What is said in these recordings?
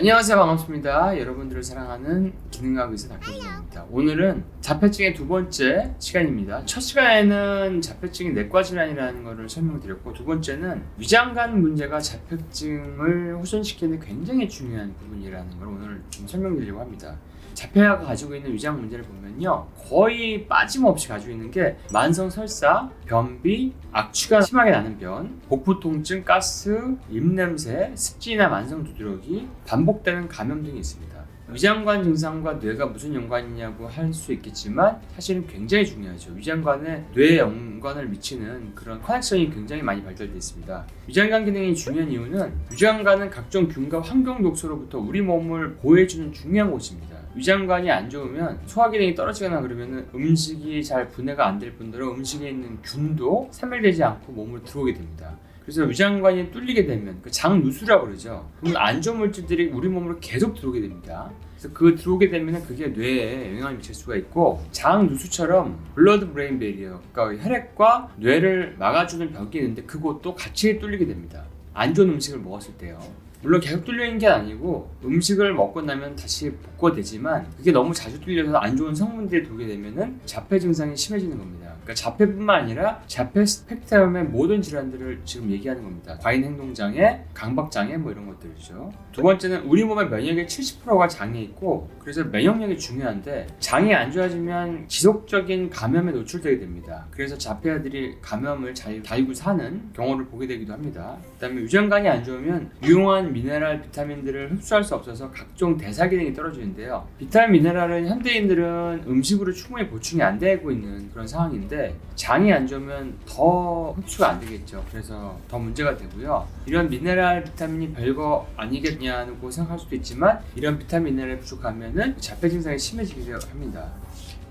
안녕하세요, 반갑습니다. 여러분들을 사랑하는 기능학 의사 닥터준입니다. 오늘은 자폐증의 두 번째 시간입니다. 첫 시간에는 자폐증이 내과 질환이라는 것을 설명드렸고, 두 번째는 위장관 문제가 자폐증을 호전시키는 굉장히 중요한 부분이라는 걸 오늘 좀 설명드리려고 합니다. 자폐아가 가지고 있는 위장 문제를 보면요, 거의 빠짐없이 가지고 있는 게 만성 설사, 변비, 악취가 심하게 나는 변, 복부 통증, 가스, 입냄새, 습진이나 만성 두드러기, 반복되는 감염 등이 있습니다. 위장관 증상과 뇌가 무슨 연관이냐고 할 수 있겠지만 사실은 굉장히 중요하죠. 위장관에 뇌에 연관을 미치는 그런 커넥션이 굉장히 많이 발달되어 있습니다. 위장관 기능이 중요한 이유는 위장관은 각종 균과 환경 독소로부터 우리 몸을 보호해주는 중요한 곳입니다. 위장관이 안 좋으면 소화 기능이 떨어지거나 그러면 음식이 잘 분해가 안 될 뿐더러 음식에 있는 균도 산멸되지 않고 몸으로 들어오게 됩니다. 그래서 위장관이 뚫리게 되면 그 장누수라고 그러죠. 그러면 안 좋은 물질들이 우리 몸으로 계속 들어오게 됩니다. 그래서 그 들어오게 되면 그게 뇌에 영향을 미칠 수가 있고, 장누수처럼 블러드 브레인 베리어, 그러니까 혈액과 뇌를 막아주는 벽이 있는데 그것도 같이 뚫리게 됩니다. 안 좋은 음식을 먹었을 때요. 물론 계속 뚫리는 게 아니고 음식을 먹고 나면 다시 복구되지만 그게 너무 자주 뚫려서 안 좋은 성분들이 들어오게 되면은 자폐 증상이 심해지는 겁니다. 그러니까 자폐뿐만 아니라 자폐 스펙트럼의 모든 질환들을 지금 얘기하는 겁니다. 과잉 행동장애, 강박장애 뭐 이런 것들이죠. 두 번째는 우리 몸의 면역의 70%가 장에 있고, 그래서 면역력이 중요한데 장이 안 좋아지면 지속적인 감염에 노출되게 됩니다. 그래서 자폐아들이 감염을 잘 달고 사는 경우를 보게 되기도 합니다. 그다음에 위장관이 안 좋으면 유용한 미네랄, 비타민들을 흡수할 수 없어서 각종 대사 기능이 떨어지는데요. 비타민, 미네랄은 현대인들은 음식으로 충분히 보충이 안 되고 있는 그런 상황인데, 장이 안 좋으면 더 흡수가 안 되겠죠. 그래서 더 문제가 되고요. 이런 미네랄, 비타민이 별거 아니겠냐고 생각할 수도 있지만, 이런 비타민, 미네랄이 부족하면은 자폐 증상이 심해지기도 합니다.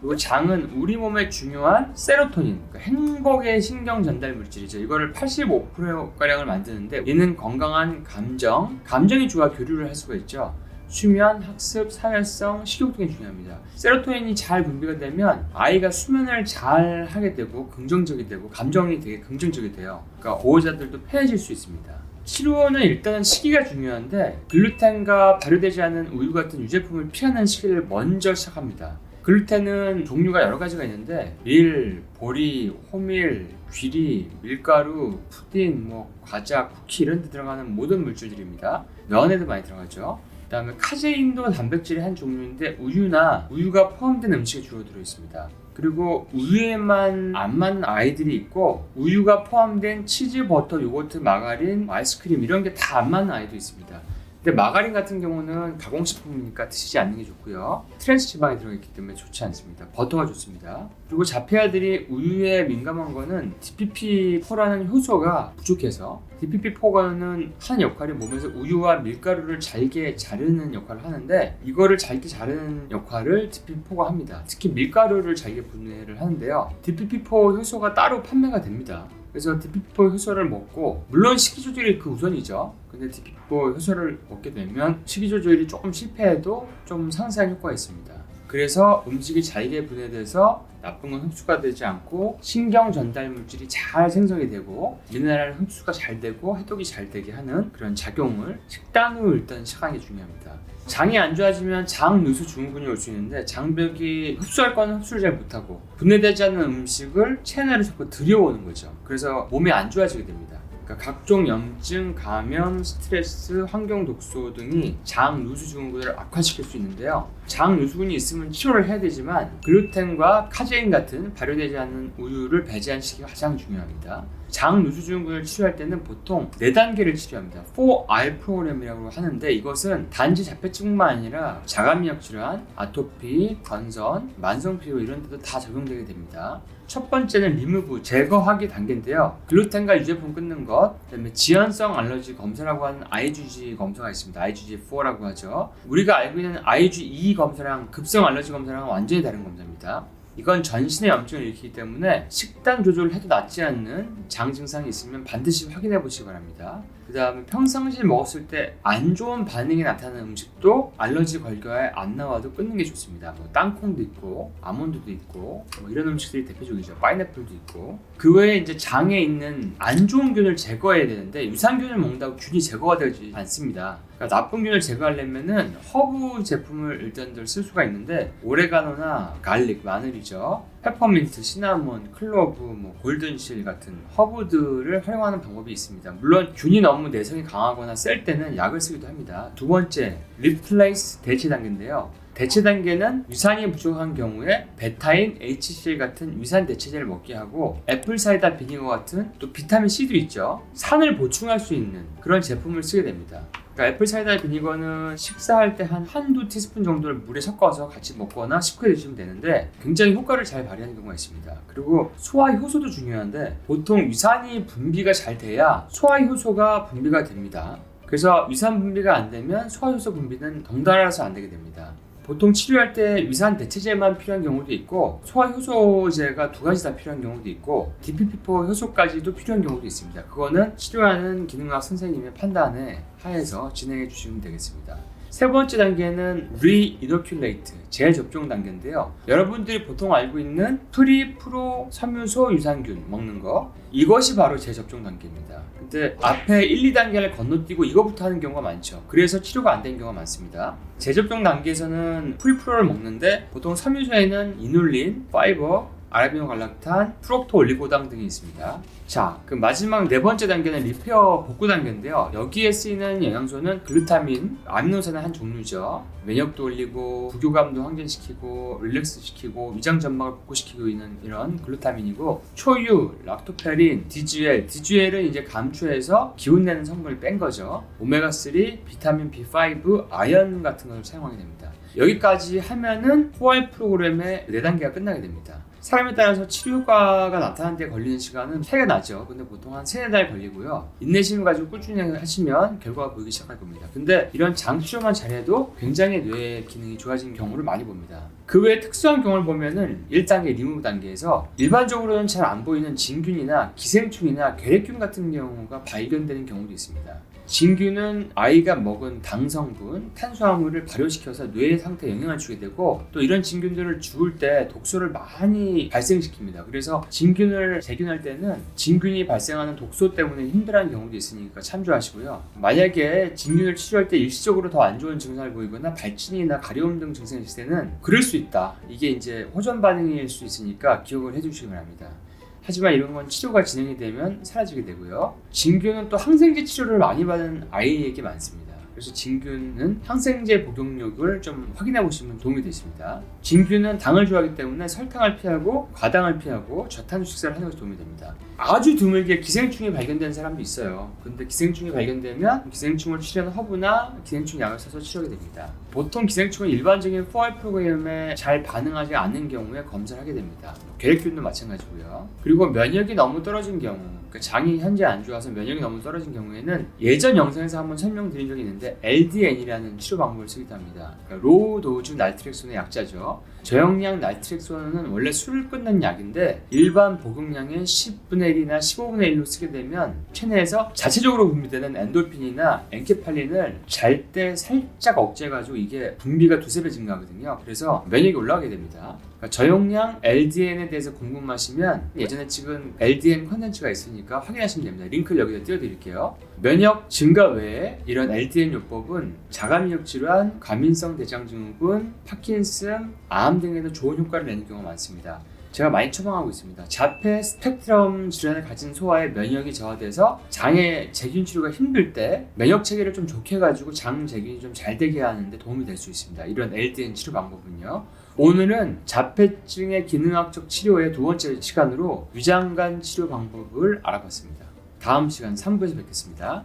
그리고 장은 우리 몸에 중요한 세로토닌, 그러니까 행복의 신경 전달 물질이죠. 이거를 85%가량을 만드는데, 얘는 건강한 감정이 좋아 교류를 할 수가 있죠. 수면, 학습, 사회성, 식욕 등이 중요합니다. 세로토닌이 잘 분비가 되면 아이가 수면을 잘 하게 되고 긍정적이 되고 감정이 되게 긍정적이 돼요. 그러니까 보호자들도 편해질 수 있습니다. 치료는 일단은 시기가 중요한데, 글루텐과 발효되지 않은 우유 같은 유제품을 피하는 시기를 먼저 시작합니다. 글루텐은 종류가 여러 가지가 있는데 밀, 보리, 호밀, 귀리, 밀가루, 푸딘, 과자, 쿠키 이런 데 들어가는 모든 물질들입니다. 면에도 많이 들어가죠. 그 다음에 카제인도 단백질의 한 종류인데 우유가 포함된 음식에 주로 들어있습니다. 그리고 우유에만 안 맞는 아이들이 있고, 우유가 포함된 치즈, 버터, 요거트, 마가린, 아이스크림 이런 게 다 안 맞는 아이도 있습니다. 근데 마가린 같은 경우는 가공식품이니까 드시지 않는 게 좋고요. 트랜스 지방이 들어있기 때문에 좋지 않습니다. 버터가 좋습니다. 그리고 자폐아들이 우유에 민감한 거는 DPP4라는 효소가 부족해서, DPP4는 한 역할이 몸에서 우유와 밀가루를 잘게 자르는 역할을 하는데, 이거를 잘게 자르는 역할을 DPP4가 합니다. 특히 밀가루를 잘게 분해를 하는데요. DPP4 효소가 따로 판매가 됩니다. 그래서 DPP4 효소를 먹고, 물론 식이 조절이 그 우선이죠. 근데 DPP4 효소를 먹게 되면 식이 조절이 조금 실패해도 좀 상세한 효과가 있습니다. 그래서 음식이 잘게 분해돼서 나쁜 건 흡수가 되지 않고 신경 전달 물질이 잘 생성이 되고 미네랄 흡수가 잘 되고 해독이 잘 되게 하는 그런 작용을 식단으로 일단 시작하는 게 중요합니다. 장이 안 좋아지면 장누수 증후군이 올 수 있는데, 장벽이 흡수할 거는 흡수를 잘 못하고 분해되지 않는 음식을 체내로 자꾸 들여오는 거죠. 그래서 몸이 안 좋아지게 됩니다. 그러니까 각종 염증, 감염, 스트레스, 환경 독소 등이 장누수 증후군을 악화시킬 수 있는데요. 장누수군이 있으면 치료를 해야 되지만 글루텐과 카제인 같은 발효되지 않는 우유를 배제한 시기가 가장 중요합니다. 장누수 증후군을 치료할 때는 보통 4단계를 치료합니다. 4R 프로그램이라고 하는데, 이것은 단지 자폐증뿐만 아니라 자가면역 질환, 아토피, 건선, 만성 피로 이런 데도 다 적용되게 됩니다. 첫 번째는 리무브, 제거하기 단계인데요. 글루텐과 유제품 끊는 것, 그다음에 지연성 알러지 검사라고 하는 IgG 검사가 있습니다. IgG4라고 하죠. 우리가 알고 있는 IgE 검사랑 급성 알러지 검사랑 완전히 다른 검사입니다. 이건 전신의 염증을 일으키기 때문에 식단 조절을 해도 낫지 않는 장 증상이 있으면 반드시 확인해 보시기 바랍니다. 그 다음에 평상시에 먹었을 때 안 좋은 반응이 나타나는 음식도 알러지 걸교에 안 나와도 끊는 게 좋습니다. 땅콩도 있고 아몬드도 있고 이런 음식들이 대표적이죠. 파인애플도 있고. 그 외에 이제 장에 있는 안 좋은 균을 제거해야 되는데, 유산균을 먹는다고 균이 제거가 되지 않습니다. 그러니까 나쁜 균을 제거하려면은 허브 제품을 일단들 쓸 수가 있는데 오레가노나 갈릭, 마늘이죠. 페퍼민트, 시나몬, 클로브, 골든실 같은 허브들을 활용하는 방법이 있습니다. 물론 균이 너무 내성이 강하거나 셀 때는 약을 쓰기도 합니다. 두 번째, 리플레이스 대체 단계인데요. 대체 단계는 유산이 부족한 경우에 베타인, HCl 같은 유산 대체제를 먹게 하고 애플 사이다 비니거 같은 또 비타민 C도 있죠. 산을 보충할 수 있는 그런 제품을 쓰게 됩니다. 그러니까 애플 사이다 비니거는 식사할 때 한두 티스푼 정도를 물에 섞어서 같이 먹거나 식후에 드시면 되는데 굉장히 효과를 잘 발휘하는 경우가 있습니다. 그리고 소화 효소도 중요한데 보통 유산이 분비가 잘 돼야 소화 효소가 분비가 됩니다. 그래서 유산 분비가 안 되면 소화 효소 분비는 덩달아서 안 되게 됩니다. 보통 치료할 때 유산 대체제만 필요한 경우도 있고 소화 효소제가 두 가지 다 필요한 경우도 있고 DPP4 효소까지도 필요한 경우도 있습니다. 그거는 치료하는 기능학 선생님의 판단에 하에서 진행해 주시면 되겠습니다. 세 번째 단계는 Re-inoculate, 재접종 단계인데요. 여러분들이 보통 알고 있는 프로 섬유소 유산균 먹는 거, 이것이 바로 재접종 단계입니다. 근데 앞에 1, 2단계를 건너뛰고 이거부터 하는 경우가 많죠. 그래서 치료가 안 되는 경우가 많습니다. 재접종 단계에서는 프로를 먹는데 보통 섬유소에는 이눌린, 파이버, 아라비노 갈락탄, 프록토 올리고당 등이 있습니다. 자, 그 마지막 네 번째 단계는 리페어 복구 단계인데요. 여기에 쓰이는 영양소는 글루타민, 아미노산의 한 종류죠. 면역도 올리고 부교감도 항진시키고 릴렉스 시키고 위장 점막을 복구시키고 있는 이런 글루타민이고 초유, 락토페린, DGL은 이제 감초에서 기운 내는 성분을 뺀 거죠. 오메가3, 비타민 B5, 아연 같은 것을 사용하게 됩니다. 여기까지 하면은 포알 프로그램의 4단계가 끝나게 됩니다. 사람에 따라서 치료 효과가 나타나는 데 걸리는 시간은 차이가 나죠. 근데 보통 한 3-4달 걸리고요. 인내심을 가지고 꾸준히 하시면 결과가 보이기 시작할 겁니다. 근데 이런 장 치료만 잘해도 굉장히 뇌의 기능이 좋아지는 경우를 많이 봅니다. 그 외에 특수한 경우를 보면은 1단계 리무브 단계에서 일반적으로는 잘 안 보이는 진균이나 기생충이나 괴뢰균 같은 경우가 발견되는 경우도 있습니다. 진균은 아이가 먹은 당 성분, 탄수화물을 발효시켜서 뇌의 상태에 영향을 주게 되고 또 이런 진균들을 죽을 때 독소를 많이 발생시킵니다. 그래서 진균을 재균할 때는 진균이 발생하는 독소 때문에 힘들어하는 경우도 있으니까 참조하시고요. 만약에 진균을 치료할 때 일시적으로 더 안 좋은 증상을 보이거나 발진이나 가려움 등 증상이 있을 때는 그럴 수 있다. 이게 이제 호전 반응일 수 있으니까 기억을 해주시기 바랍니다. 하지만 이런 건 치료가 진행이 되면 사라지게 되고요. 진균은 또 항생제 치료를 많이 받은 아이에게 많습니다. 그래서 진균은 항생제 복용력을 좀 확인해 보시면 도움이 되십니다. 진균은 당을 좋아하기 때문에 설탕을 피하고 과당을 피하고 저탄수 식사를 하는 것이 도움이 됩니다. 아주 드물게 기생충이 발견된 사람도 있어요. 근데 기생충이 발견되면 기생충을 치료하는 허브나 기생충 약을 써서 치료하게 됩니다. 보통 기생충은 일반적인 포알 프로그램에 잘 반응하지 않는 경우에 검사를 하게 됩니다. 괴뢰균도 마찬가지고요. 그리고 면역이 너무 떨어진 경우, 그러니까 장이 현재 안 좋아서 면역이 너무 떨어진 경우에는 예전 영상에서 한번 설명드린 적이 있는데 LDN이라는 치료 방법을 쓰기도 합니다. 그러니까 로우 도즈 날트렉손의 약자죠. 저용량 날트렉손은 원래 술을 끊는 약인데 일반 복용량의 10분의 1이나 15분의 1로 쓰게 되면 체내에서 자체적으로 분비되는 엔돌핀이나 엔케팔린을 잘 때 살짝 억제해가지고 이게 분비가 2-3배 증가하거든요. 그래서 면역이 올라가게 됩니다. 그러니까 저용량 LDN에 대해서 궁금하시면 예전에 찍은 LDN 컨텐츠가 있으니까 확인하시면 됩니다. 링크를 여기다 띄워드릴게요. 면역 증가 외에 이런 LDN 요법은 자가면역 질환, 과민성 대장증후군, 파킨슨, 암 등에도 좋은 효과를 내는 경우가 많습니다. 제가 많이 처방하고 있습니다. 자폐 스펙트럼 질환을 가진 소아의 면역이 저하돼서 장의 재균 치료가 힘들 때 면역 체계를 좀 좋게 해가지고 장 재균이 좀 잘 되게 하는데 도움이 될 수 있습니다. 이런 LDN 치료 방법은요. 오늘은 자폐증의 기능학적 치료의 2번째 시간으로 위장관 치료 방법을 알아봤습니다. 다음 시간 3부에서 뵙겠습니다.